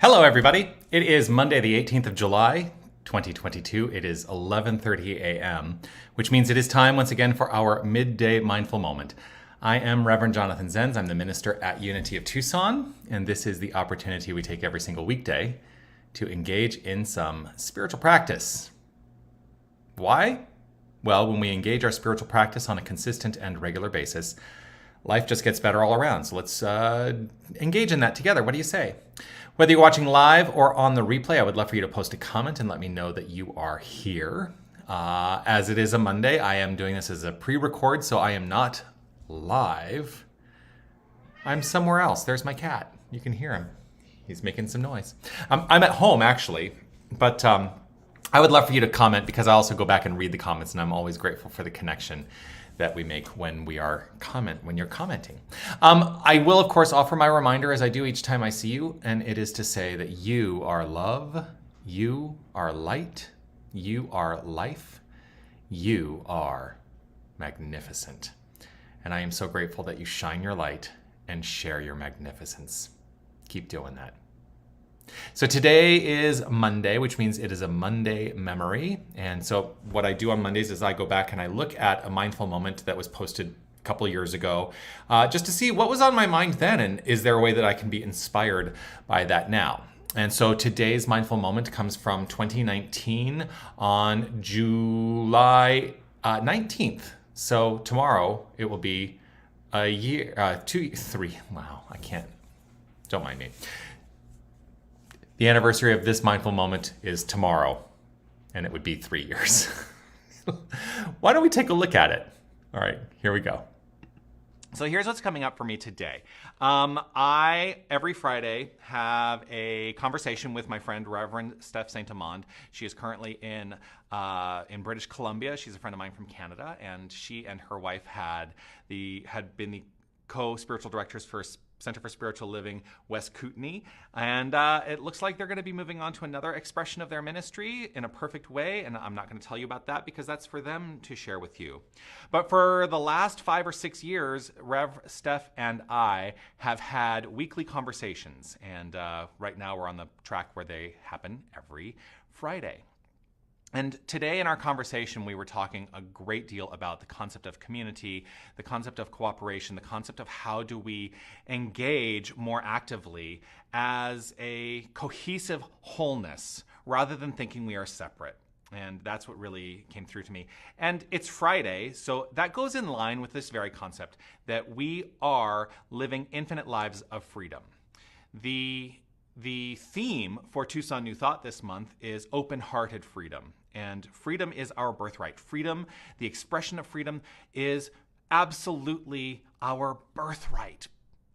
Hello, everybody. It is Monday, the 18th of July, 2022. It is 11:30 a.m., which means it is time once again for our Midday Mindful Moment. I am Reverend Jonathan Zenz. I'm the minister at Unity of Tucson, and this is the opportunity we take every single weekday to engage in some spiritual practice. Why? Well, when we engage our spiritual practice on a consistent and regular basis, life just gets better all around. So let's engage in that together. What do you say? Whether you're watching live or on the replay, I would love for you to post a comment and let me know that you are here. As it is a Monday, I am doing this as a pre-record, so I am not live. I'm somewhere else. There's my cat. You can hear him. He's making some noise. I'm at home, actually, but I would love for you to comment because I also go back and read the comments, and I'm always grateful for the connection that we make when you're commenting. I will, of course, offer my reminder as I do each time I see you, and it is to say that you are love, you are light, you are life, you are magnificent. And I am so grateful that you shine your light and share your magnificence. Keep doing that. So today is Monday, which means it is a Monday memory. And so what I do on Mondays is I go back and I look at a mindful moment that was posted a couple of years ago, just to see what was on my mind then, and is there a way that I can be inspired by that now? And so today's mindful moment comes from 2019 on July 19th. So tomorrow it will be a year, 3. Wow, I can't. Don't mind me. The anniversary of this mindful moment is tomorrow, and it would be 3 years. Why don't we take a look at it? All right, here we go. So here's what's coming up for me today. I, every Friday, have a conversation with my friend, Reverend Steph Saint Amand. She is currently in British Columbia. She's a friend of mine from Canada, and she and her wife had been the co-spiritual directors for Center for Spiritual Living, West Kootenay. And it looks like they're going to be moving on to another expression of their ministry in a perfect way. And I'm not going to tell you about that because that's for them to share with you. But for the last 5 or 6 years, Rev Steph and I have had weekly conversations. And right now we're on the track where they happen every Friday. And today in our conversation, we were talking a great deal about the concept of community, the concept of cooperation, the concept of how do we engage more actively as a cohesive wholeness rather than thinking we are separate. And that's what really came through to me. And it's Friday, so that goes in line with this very concept that we are living infinite lives of freedom. The theme for Tucson New Thought this month is open-hearted freedom. And freedom is our birthright. Freedom, the expression of freedom, is absolutely our birthright.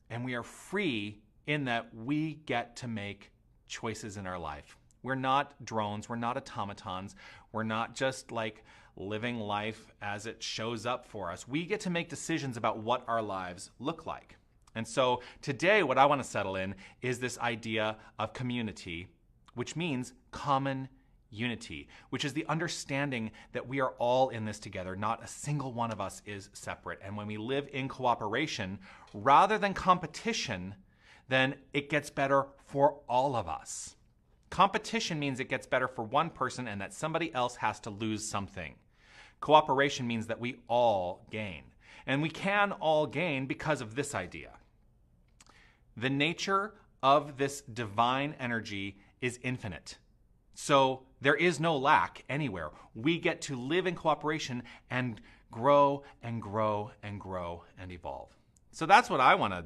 And we are free in that we get to make choices in our life. We're not drones. We're not automatons. We're not just like living life as it shows up for us. We get to make decisions about what our lives look like. And so today, what I want to settle in is this idea of community, which means common unity, which is the understanding that we are all in this together. Not a single one of us is separate. And when we live in cooperation rather than competition, then it gets better for all of us. Competition means it gets better for one person and that somebody else has to lose something. Cooperation means that we all gain. And we can all gain because of this idea. The nature of this divine energy is infinite. So there is no lack anywhere. We get to live in cooperation and grow and grow and grow and evolve. So that's what I want to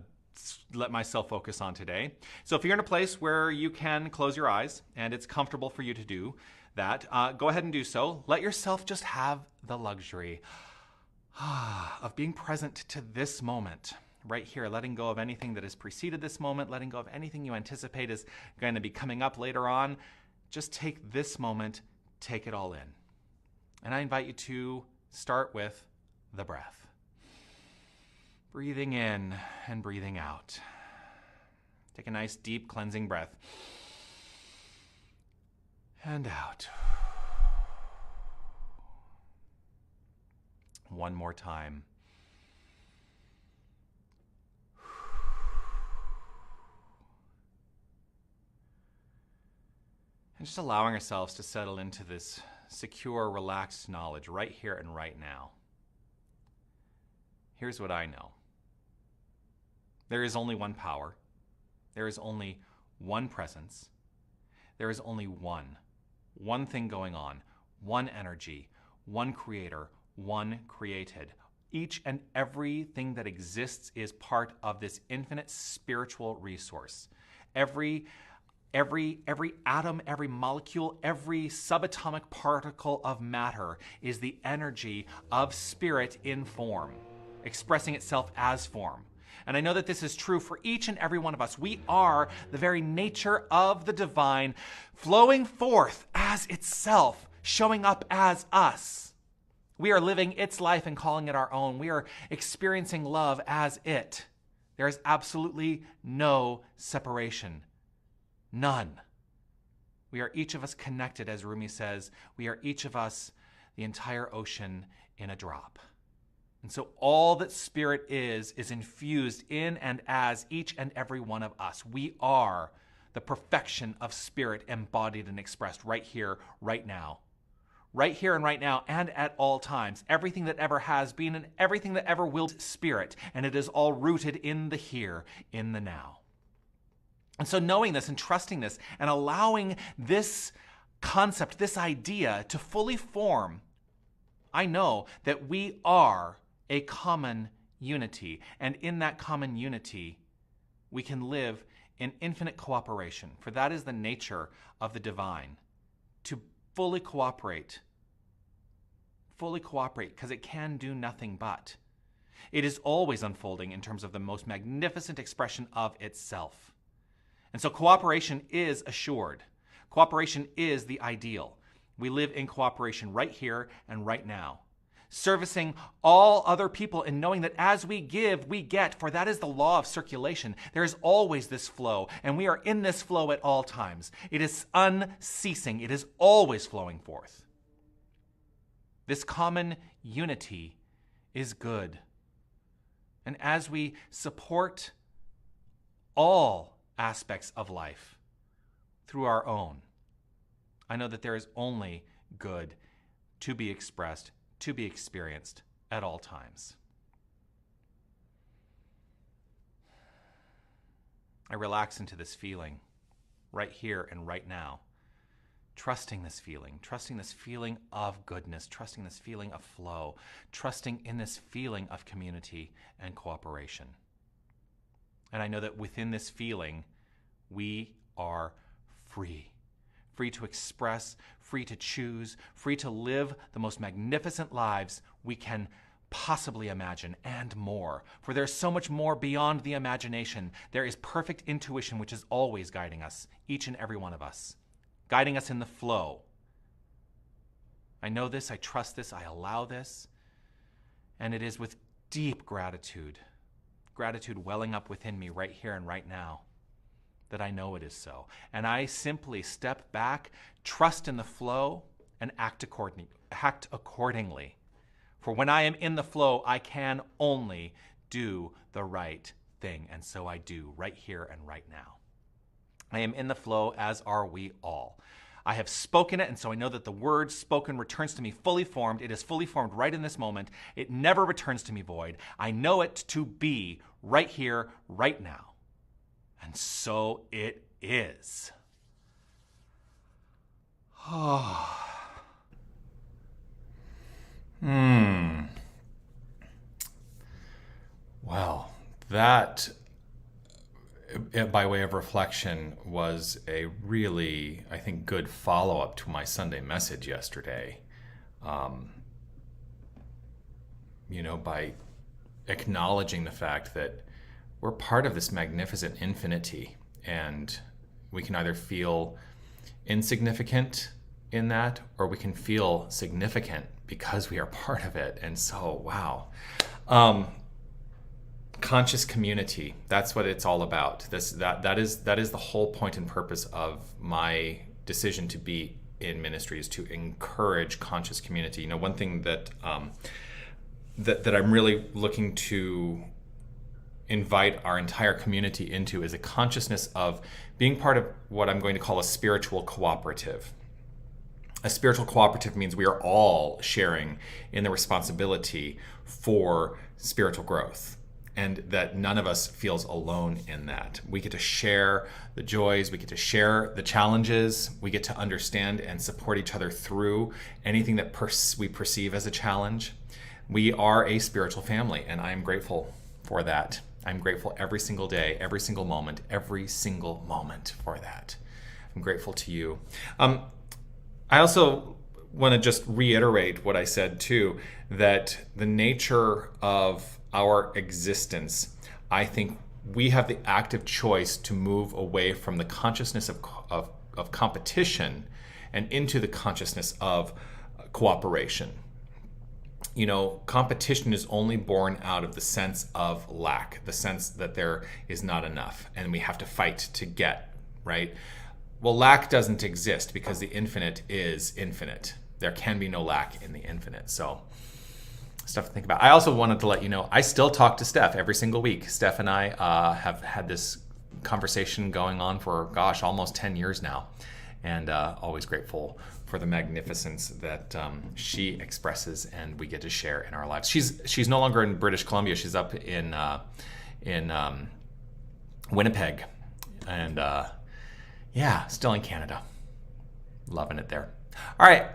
let myself focus on today. So if you're in a place where you can close your eyes and it's comfortable for you to do that, go ahead and do so. Let yourself just have the luxury of being present to this moment. Right here, letting go of anything that has preceded this moment, letting go of anything you anticipate is going to be coming up later on. Just take this moment, take it all in. And I invite you to start with the breath. Breathing in and breathing out. Take a nice deep cleansing breath. And out. One more time. Just allowing ourselves to settle into this secure, relaxed knowledge right here and right now. Here's what I know. There is only one power. There is only one presence. There is only one thing going on, one energy, one creator, one created. Each and everything that exists is part of this infinite spiritual resource. Every atom, every molecule, every subatomic particle of matter is the energy of spirit in form, expressing itself as form. And I know that this is true for each and every one of us. We are the very nature of the divine, flowing forth as itself, showing up as us. We are living its life and calling it our own. We are experiencing love as it. There is absolutely no separation. None. We are each of us connected, as Rumi says. We are each of us the entire ocean in a drop. And so all that spirit is infused in and as each and every one of us. We are the perfection of spirit embodied and expressed right here, right now. Right here and right now and at all times. Everything that ever has been and everything that ever will be spirit. And it is all rooted in the here, in the now. And so knowing this and trusting this and allowing this concept, this idea to fully form, I know that we are a common unity. And in that common unity, we can live in infinite cooperation. For that is the nature of the divine. To fully cooperate, because it can do nothing but. It is always unfolding in terms of the most magnificent expression of itself. And so cooperation is assured. Cooperation is the ideal. We live in cooperation right here and right now, servicing all other people and knowing that as we give, we get, for that is the law of circulation. There is always this flow, and we are in this flow at all times. It is unceasing. It is always flowing forth. This common unity is good. And as we support all aspects of life through our own, I know that there is only good to be expressed, to be experienced at all times. I relax into this feeling right here and right now, trusting this feeling of goodness, trusting this feeling of flow, trusting in this feeling of community and cooperation. And I know that within this feeling, we are free. Free to express, free to choose, free to live the most magnificent lives we can possibly imagine and more. For there's so much more beyond the imagination. There is perfect intuition which is always guiding us, each and every one of us, guiding us in the flow. I know this, I trust this, I allow this, and it is with deep gratitude welling up within me right here and right now, that I know it is so. And I simply step back, trust in the flow, and act accordingly. For when I am in the flow, I can only do the right thing. And so I do right here and right now. I am in the flow, as are we all. I have spoken it, and so I know that the word spoken returns to me fully formed. It is fully formed right in this moment. It never returns to me void. I know it to be right here, right now. And so it is. Well, that, by way of reflection, was a really, I think, good follow-up to my Sunday message yesterday. By acknowledging the fact that we're part of this magnificent infinity, and we can either feel insignificant in that, or we can feel significant because we are part of it. And so, wow. Conscious community, that's what it's all about. That is the whole point and purpose of my decision to be in ministry, is to encourage conscious community. One thing that I'm really looking to invite our entire community into is a consciousness of being part of what I'm going to call a spiritual cooperative. A spiritual cooperative means we are all sharing in the responsibility for spiritual growth, and that none of us feels alone in that. We get to share the joys, we get to share the challenges, we get to understand and support each other through anything that we perceive as a challenge. We are a spiritual family, and I am grateful for that. I'm grateful every single day, every single moment for that. I'm grateful to you. I also want to just reiterate what I said too, that the nature of our existence, I think we have the active choice to move away from the consciousness of competition and into the consciousness of cooperation. You know, competition is only born out of the sense of lack, the sense that there is not enough and we have to fight to get, right? Well, lack doesn't exist because the infinite is infinite. There can be no lack in the infinite. So, stuff to think about. I also wanted to let you know, I still talk to Steph every single week. Steph and I have had this conversation going on for, gosh, almost 10 years now. And always grateful for the magnificence that she expresses and we get to share in our lives. She's no longer in British Columbia. She's up in Winnipeg. And yeah, still in Canada. Loving it there. All right.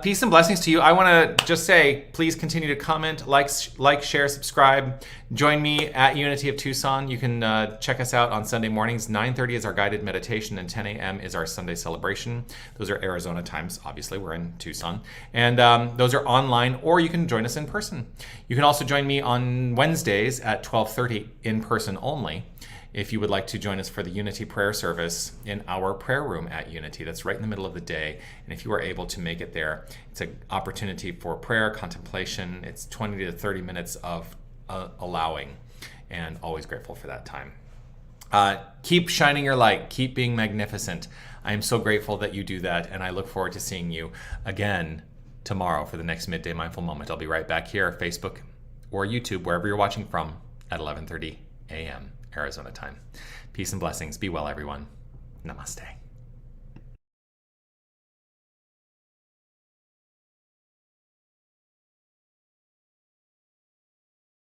Peace and blessings to you. I want to just say, please continue to comment, like, share, subscribe. Join me at Unity of Tucson. You can check us out on Sunday mornings. 9:30 is our guided meditation, and 10 a.m. is our Sunday celebration. Those are Arizona times. Obviously, we're in Tucson. And those are online, or you can join us in person. You can also join me on Wednesdays at 12:30 in person only, if you would like to join us for the Unity prayer service in our prayer room at Unity. That's right in the middle of the day. And if you are able to make it there, it's an opportunity for prayer, contemplation. It's 20 to 30 minutes of allowing, and always grateful for that time. Keep shining your light. Keep being magnificent. I am so grateful that you do that, and I look forward to seeing you again tomorrow for the next Midday Mindful Moment. I'll be right back here, Facebook or YouTube, wherever you're watching from, at 11:30 a.m. Arizona time. Peace and blessings. Be well, everyone. Namaste.